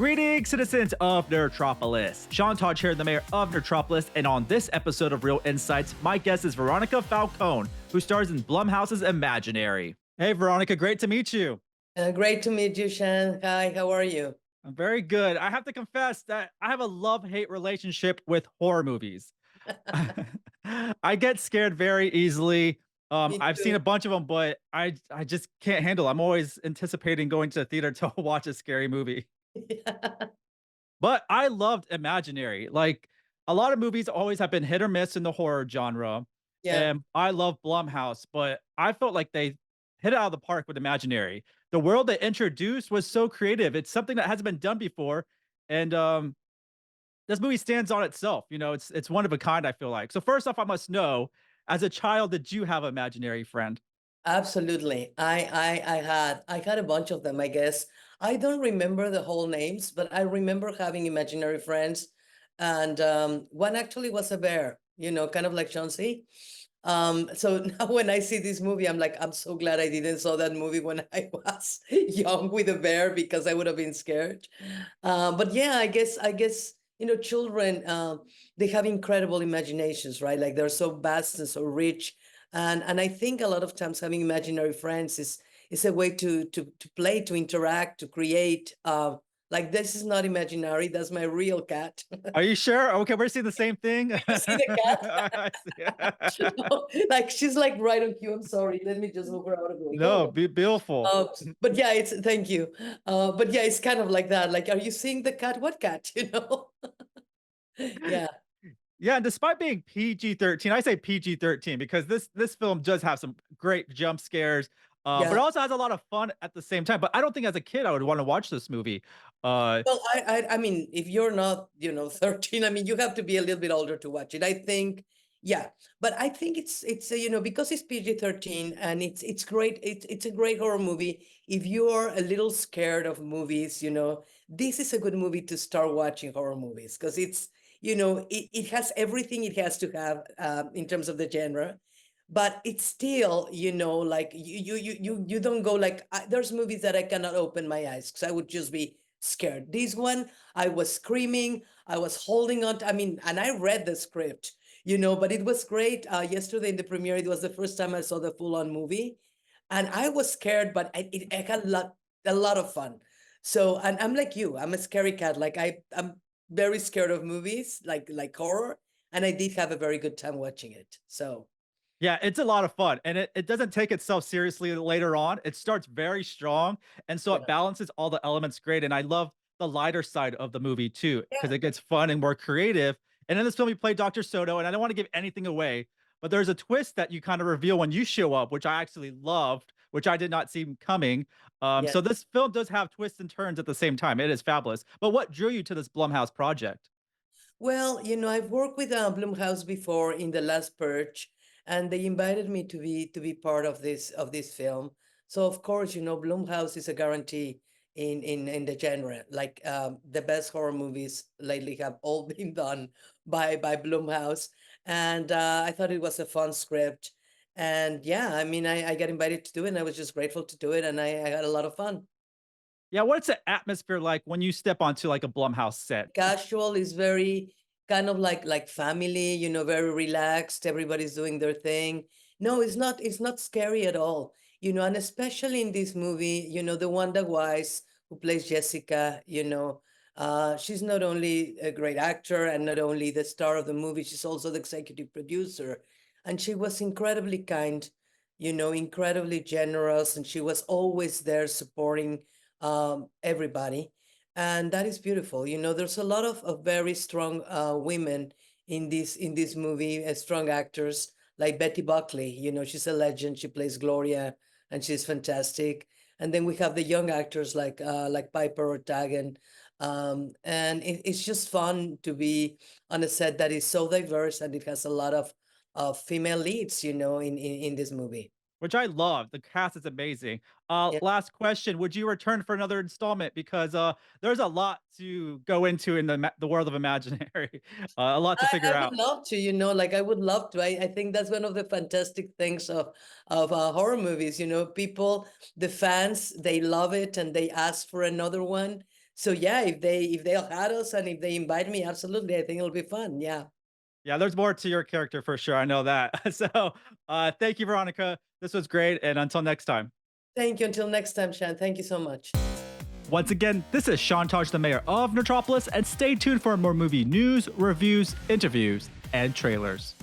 Greetings, citizens of Nerdtropolis. Sean Todd here, the mayor of Nerdtropolis, and on this episode of Real Insights, my guest is Veronica Falcón, who stars in Blumhouse's Imaginary. Hey, Veronica, great to meet you. Great to meet you, Shan. Hi, how are you? I'm very good. I have to confess that I have a love-hate relationship with horror movies. I get scared very easily. Me I've seen too. a bunch of them, but I just can't handle. I'm always anticipating going to the theater to watch a scary movie. Yeah. But I loved Imaginary. Like, a lot of movies always have been hit or miss in the horror genre, Yeah. and I love Blumhouse, but I felt like they hit it out of the park with Imaginary. The world they introduced was so creative. It's something that hasn't been done before, and this movie stands on itself. You know, it's one of a kind. I feel like. So first off, I must know, as a child, did you have an imaginary friend? Absolutely. I had a bunch of them, I guess. I don't remember the whole names, but I remember having imaginary friends. And one actually was a bear, kind of like Chauncey. So now when I see this movie, I'm like, I'm so glad I didn't saw that movie when I was young with a bear because I would have been scared. But yeah, I guess, children, they have incredible imaginations, right? Like they're so vast and so rich, and I think a lot of times having imaginary friends is a way to play, to interact, to create. Like this is not imaginary. That's my real cat. Are you sure? Okay, we're seeing the same thing. You see the I see. cat? Like she's like right on cue. I'm sorry. Let me just move her out of the way. No, Go. be beautiful. But yeah, it's thank you. But yeah, it's kind of like that. Like, are you seeing the cat? What cat? Yeah, Yeah, and despite being PG-13, I say PG-13 because this film does have some great jump scares, but yeah. also has a lot of fun at the same time. But I don't think as a kid I would want to watch this movie. Uh, Well, I mean, if you're not, 13, I mean, you have to be a little bit older to watch it. I think, yeah, but I think it's because it's PG-13 and it's great. It's a great horror movie. If you're a little scared of movies, this is a good movie to start watching horror movies because it has everything it has to have in terms of the genre. But it's still, like you don't go like there's movies that I cannot open my eyes because I would just be scared. This one, I was screaming, I was holding on I mean, and I read the script, but it was great. Yesterday in the premiere, it was the first time I saw the full-on movie, and I was scared, but I had a lot of fun. So, and I'm like you, I'm a scary cat. Like I'm very scared of movies, like horror, and I did have a very good time watching it. So, yeah, it's a lot of fun, and it doesn't take itself seriously later on. It starts very strong, and so yeah, it balances all the elements great. And I love the lighter side of the movie too, because yeah, it gets fun and more creative. And in this film, we play Dr. Soto, and I don't want to give anything away, but there's a twist that you kind of reveal when you show up, which I actually loved, which I did not see coming. yeah. So this film does have twists and turns at the same time. It is fabulous. But what drew you to this Blumhouse project? Well, I've worked with Blumhouse before in The Last Purge, and they invited me to be part of this film. So of course, Blumhouse is a guarantee in the genre. Like the best horror movies lately have all been done by Blumhouse, and I thought it was a fun script. And yeah, I mean, I got invited to do it, and I was just grateful to do it, and I had a lot of fun. Yeah, what's the atmosphere like when you step onto like a Blumhouse set? Casual is very kind of like family, very relaxed. Everybody's doing their thing. No, it's not scary at all. And especially in this movie, the Wanda Wise who plays Jessica, she's not only a great actor and not only the star of the movie, she's also the executive producer. And she was incredibly kind, incredibly generous, and she was always there supporting everybody, and that is beautiful. There's a lot of very strong women in this movie, strong actors like Betty Buckley. She's a legend. She plays Gloria, and she's fantastic. And then we have the young actors like Piper Ortagan, and it's just fun to be on a set that is so diverse and it has a lot of female leads. In this movie. Which I love. The cast is amazing. Yeah. Last question, would you return for another installment? Because, there's a lot to go into in the world of Imaginary, a lot to I figure would out. love to, like I would love to. I think that's one of the fantastic things of horror movies. People, the fans, they love it and they ask for another one. So yeah, if they'll had us and if they invite me, absolutely, I think it'll be fun. Yeah. Yeah, there's more to your character for sure. I know that. So, thank you, Veronica. This was great, and until next time. Thank you. Until next time, Shan. Thank you so much. Once again, this is Sean Taj, the mayor of Nerdtropolis, and stay tuned for more movie news, reviews, interviews, and trailers.